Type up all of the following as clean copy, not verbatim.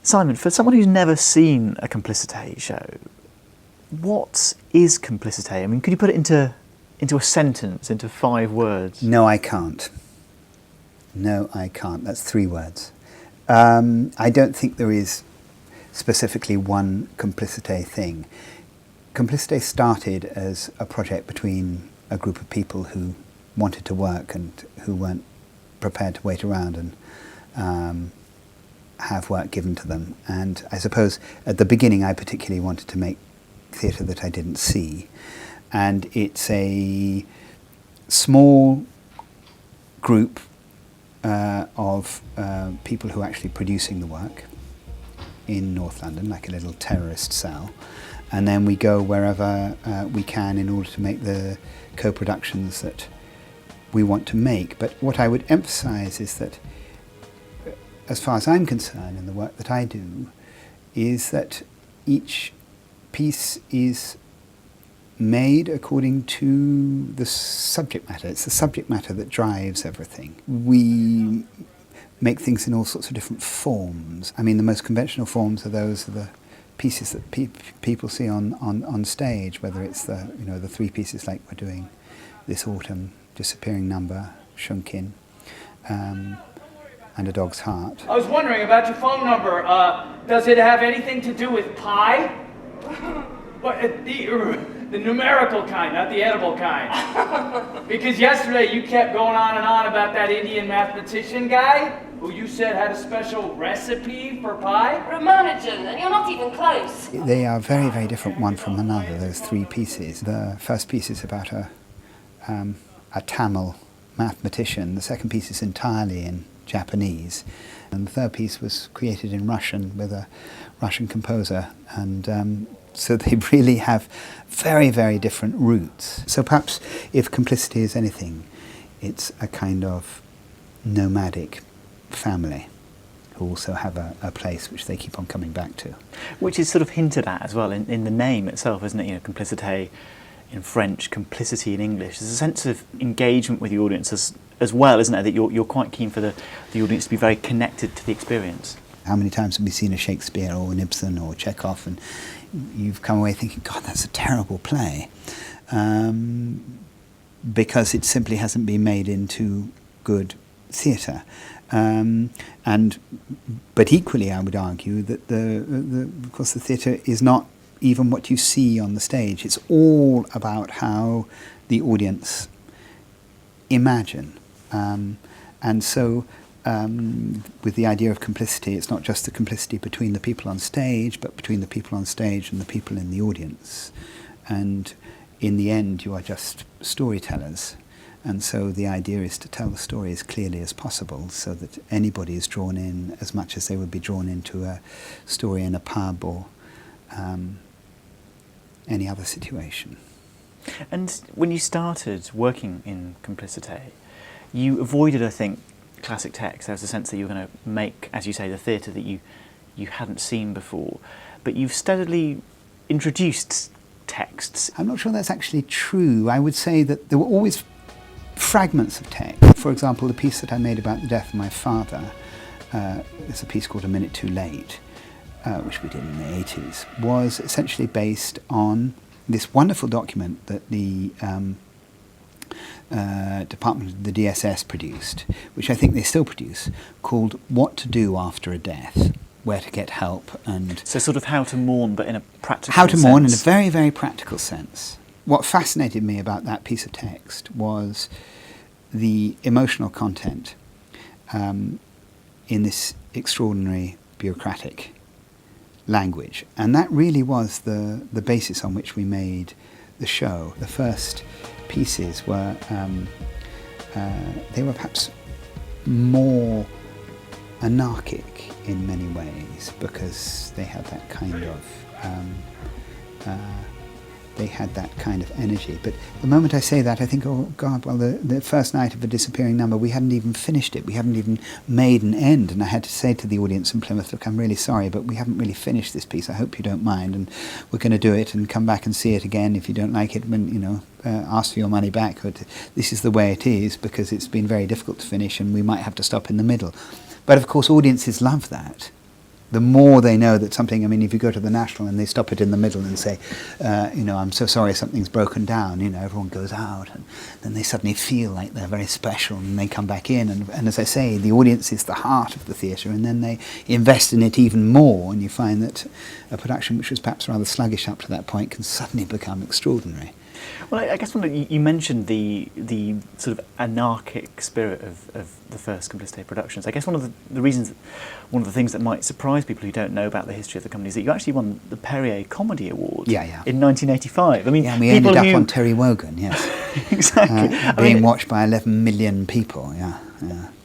Simon, for someone who's never seen a Complicite show, what is Complicite? I mean, could you put it into a sentence, into 5 words? No, I can't. No, I can't. That's 3 words. I don't think there is specifically one Complicite thing. Complicite started as a project between a group of people who wanted to work and who weren't prepared to wait around and have work given to them. And I suppose at the beginning I particularly wanted to make theatre that I didn't see. And it's a small group of people who are actually producing the work in North London, like a little terrorist cell. And then we go wherever we can in order to make the co-productions that we want to make. But what I would emphasise is that, as far as I'm concerned in the work that I do, is that each piece is made according to the subject matter. It's the subject matter that drives everything. We make things in all sorts of different forms. I mean, the most conventional forms are those of the pieces that people see on stage, whether it's the 3 pieces like we're doing this autumn, Disappearing Number, Shun-kin, and A Dog's Heart. I was wondering about your phone number. Does it have anything to do with pie? What, the numerical kind, not the edible kind. Because yesterday you kept going on and on about that Indian mathematician guy who you said had a special recipe for pie. Ramanujan, and you're not even close. They are very, very different one from another, those 3 pieces. The first piece is about a Tamil mathematician. The second piece is entirely in Japanese. And the third piece was created in Russian with a Russian composer. And so they really have very, very different roots. So perhaps if Complicite is anything, it's a kind of nomadic family who also have a place which they keep on coming back to. Which is sort of hinted at as well in the name itself, isn't it? You know, Complicite in French, complicity in English. There's a sense of engagement with the audience as well, isn't there? That you're quite keen for the audience to be very connected to the experience. How many times have we seen a Shakespeare or an Ibsen or Chekhov and you've come away thinking, God, that's a terrible play, because it simply hasn't been made into good theatre. But equally, I would argue that of course the theatre is not even what you see on the stage. It's all about how the audience imagine. And so with the idea of complicity, it's not just the complicity between the people on stage, but between the people on stage and the people in the audience. And in the end, you are just storytellers. And so the idea is to tell the story as clearly as possible so that anybody is drawn in as much as they would be drawn into a story in a pub or any other situation. And when you started working in Complicite, you avoided, I think, classic text. There was a sense that you were going to make, as you say, the theatre that you hadn't seen before. But you've steadily introduced texts. I'm not sure that's actually true. I would say that there were always fragments of text. For example, the piece that I made about the death of my father, it's a piece called A Minute Too Late, which we did in the 80s, was essentially based on this wonderful document that the Department of the DSS produced, which I think they still produce, called What to Do After a Death, Where to Get Help. And so sort of how to mourn, but in a practical sense. How to mourn in a very, very practical sense. What fascinated me about that piece of text was the emotional content in this extraordinary bureaucratic language. And that really was the basis on which we made the show. The first pieces were, they were perhaps more anarchic in many ways because they had that kind of energy. But the moment I say that, I think, oh God, well, the first night of The Disappearing Number, we hadn't even finished it. We hadn't even made an end. And I had to say to the audience in Plymouth, look, I'm really sorry, but we haven't really finished this piece. I hope you don't mind. And we're going to do it and come back and see it again. If you don't like it, when, ask for your money back. But this is the way it is because it's been very difficult to finish and we might have to stop in the middle. But of course, audiences love that. The more they know that something, I mean, if you go to the National and they stop it in the middle and say, I'm so sorry something's broken down, everyone goes out, and then they suddenly feel like they're very special, and they come back in, and as I say, the audience is the heart of the theatre, and then they invest in it even more, and you find that a production which was perhaps rather sluggish up to that point can suddenly become extraordinary. Well, I guess you mentioned the sort of anarchic spirit of the first Complicite productions. I guess one of the things that might surprise people who don't know about the history of the company is that you actually won the Perrier Comedy Award in 1985. I mean, we ended up on Terry Wogan, yes. Exactly. Being watched by 11 million people, yeah.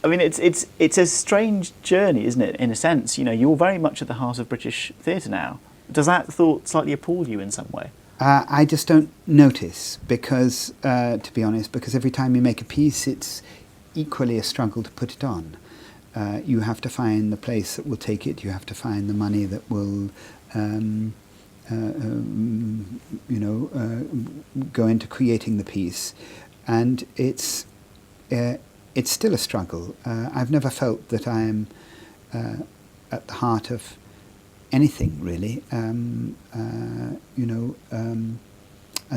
I mean, it's a strange journey, isn't it, in a sense? You're very much at the heart of British theatre now. Does that thought slightly appall you in some way? I just don't notice because, to be honest, because every time you make a piece, it's equally a struggle to put it on. You have to find the place that will take it. You have to find the money that will, go into creating the piece, and it's still a struggle. I've never felt that I'm at the heart of anything really, and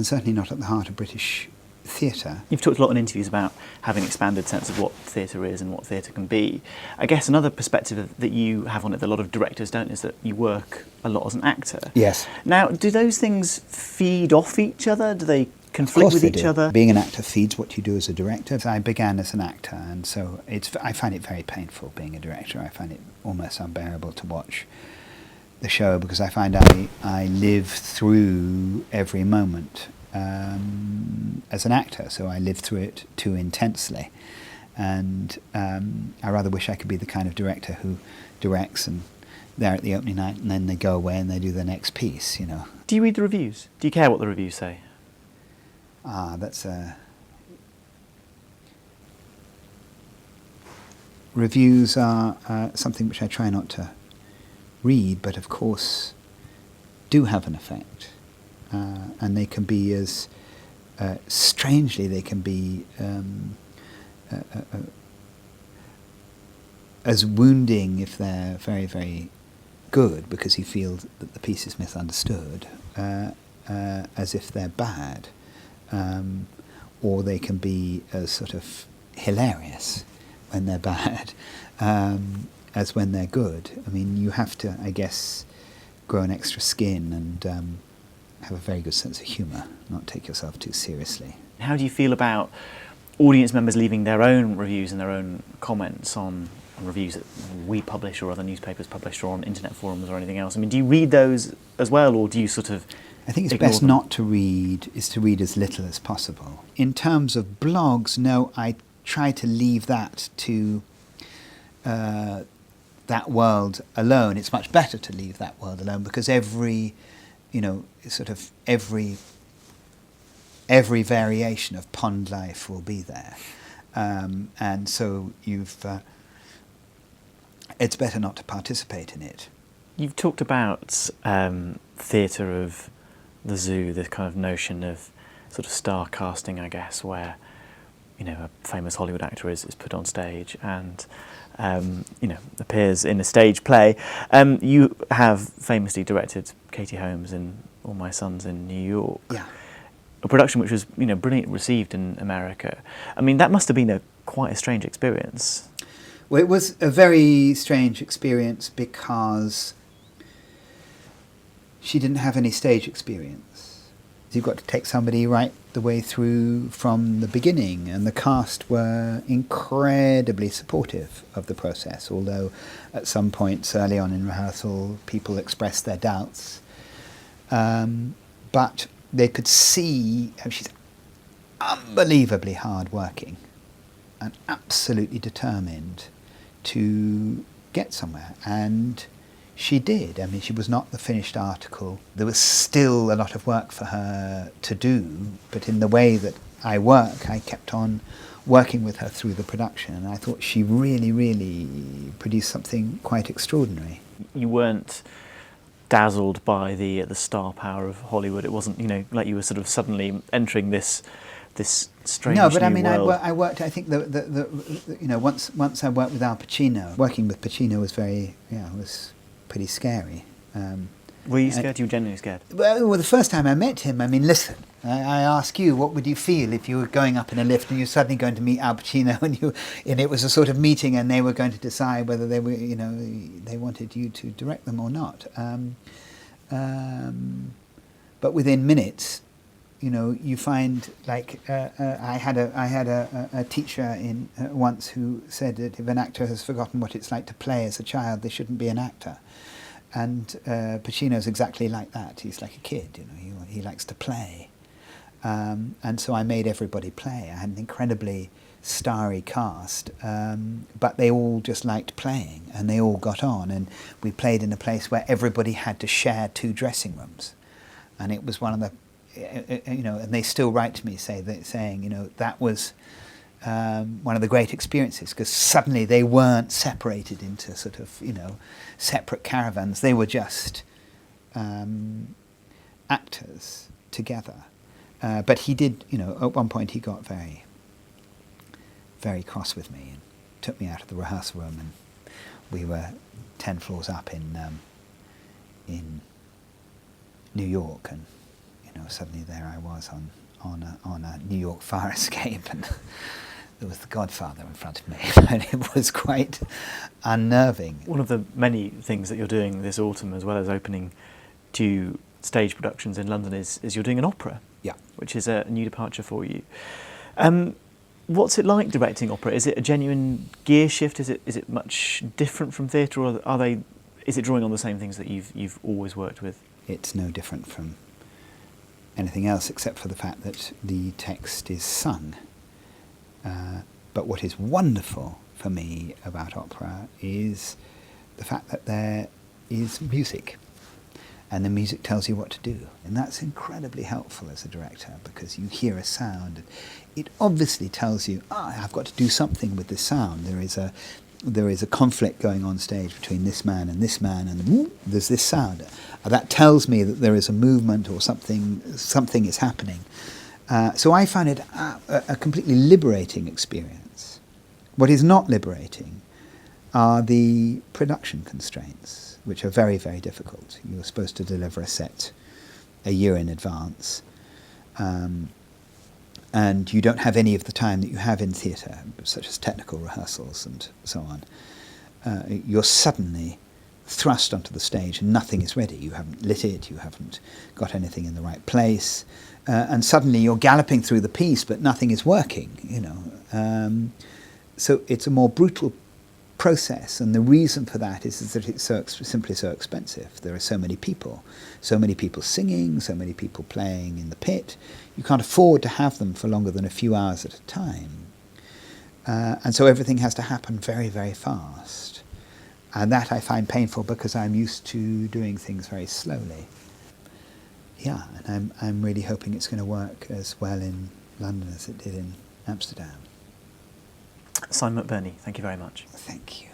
certainly not at the heart of British theatre. You've talked a lot in interviews about having an expanded sense of what theatre is and what theatre can be. I guess another perspective that you have on it that a lot of directors don't is that you work a lot as an actor. Yes. Now, do those things feed off each other? Do they conflict with each other? Being an actor feeds what you do as a director. I began as an actor, and so I find it very painful being a director. I find it almost unbearable to watch the show because I find I live through every moment as an actor, so I live through it too intensely, and I rather wish I could be the kind of director who directs and they're at the opening night and then they go away and they do the next piece. Do you read the reviews? Do you care what the reviews say? That's reviews are something which I try not to read, but of course do have an effect, and they can be as strangely they can be as wounding if they're very, very good because you feel that the piece is misunderstood, as if they're bad, or they can be as sort of hilarious when they're bad, as when they're good. I mean, you have to, I guess, grow an extra skin and have a very good sense of humour, not take yourself too seriously. How do you feel about audience members leaving their own reviews and their own comments on reviews that we publish or other newspapers publish or on internet forums or anything else? I mean, do you read those as well, or do you sort of I think it's best not to read, is to read as little as possible. In terms of blogs, no, I try to leave that to that world alone. It's much better to leave that world alone because every variation of pond life will be there, and so it's better not to participate in it. You've talked about theatre of the zoo, this kind of notion of sort of star casting, I guess, where a famous Hollywood actor is put on stage and appears in a stage play. You have famously directed Katie Holmes in All My Sons in New York. Yeah. A production which was brilliantly received in America. I mean, that must have been quite a strange experience. Well, it was a very strange experience because she didn't have any stage experience. You've got to take somebody right the way through from the beginning, and the cast were incredibly supportive of the process, although at some points early on in rehearsal people expressed their doubts. But they could see how she's unbelievably hard-working and absolutely determined to get somewhere, and she did. I mean, she was not the finished article. There was still a lot of work for her to do, but in the way that I work, I kept on working with her through the production, and I thought she really, really produced something quite extraordinary. You weren't dazzled by the star power of Hollywood. It wasn't, like you were sort of suddenly entering this strange No, but I mean, world. I worked. I think once I worked with Al Pacino, working with Pacino was pretty scary. Were you scared? You were genuinely scared? Well, the first time I met him, I mean, listen, I ask you, what would you feel if you were going up in a lift and you're suddenly going to meet Al Pacino and it was a sort of meeting and they were going to decide whether they were, they wanted you to direct them or not. But within minutes, you find, like, I had a teacher once who said that if an actor has forgotten what it's like to play as a child, they shouldn't be an actor. And Pacino's exactly like that. He's like a kid, he likes to play. And so I made everybody play. I had an incredibly starry cast, but they all just liked playing, and they all got on. And we played in a place where everybody had to share 2 dressing rooms. And it was one of the, and they still write to me saying that was one of the great experiences, because suddenly they weren't separated into sort of, separate caravans. They were just actors together. But he did, at one point he got very, very cross with me and took me out of the rehearsal room, and we were 10 floors up in New York, and suddenly there I was on a New York fire escape, and there was the Godfather in front of me, and it was quite unnerving. One of the many things that you're doing this autumn, as well as opening 2 stage productions in London, is you're doing an opera. Yeah. Which is a new departure for you. What's it like directing opera? Is it a genuine gear shift? Is it much different from theatre, or is it drawing on the same things that you've always worked with? It's no different from anything else, except for the fact that the text is sung. But what is wonderful for me about opera is the fact that there is music, and the music tells you what to do. And that's incredibly helpful as a director, because you hear a sound, and it obviously tells you, I've got to do something with this sound. There is a conflict going on stage between this man, and there's this sound. That tells me that there is a movement, or something is happening. So I find it a completely liberating experience. What is not liberating are the production constraints, which are very, very difficult. You're supposed to deliver a set a year in advance, and you don't have any of the time that you have in theatre, such as technical rehearsals and so on. You're suddenly thrust onto the stage and nothing is ready. You haven't lit it, you haven't got anything in the right place, and suddenly you're galloping through the piece but nothing is working, so it's a more brutal process, and the reason for that is that it's simply so expensive. There are so many people singing, so many people playing in the pit. You can't afford to have them for longer than a few hours at a time, and so everything has to happen very, very fast, and that I find painful because I'm used to doing things very slowly. Yeah, and I'm really hoping it's going to work as well in London as it did in Amsterdam. Simon McBurney, thank you very much. Thank you.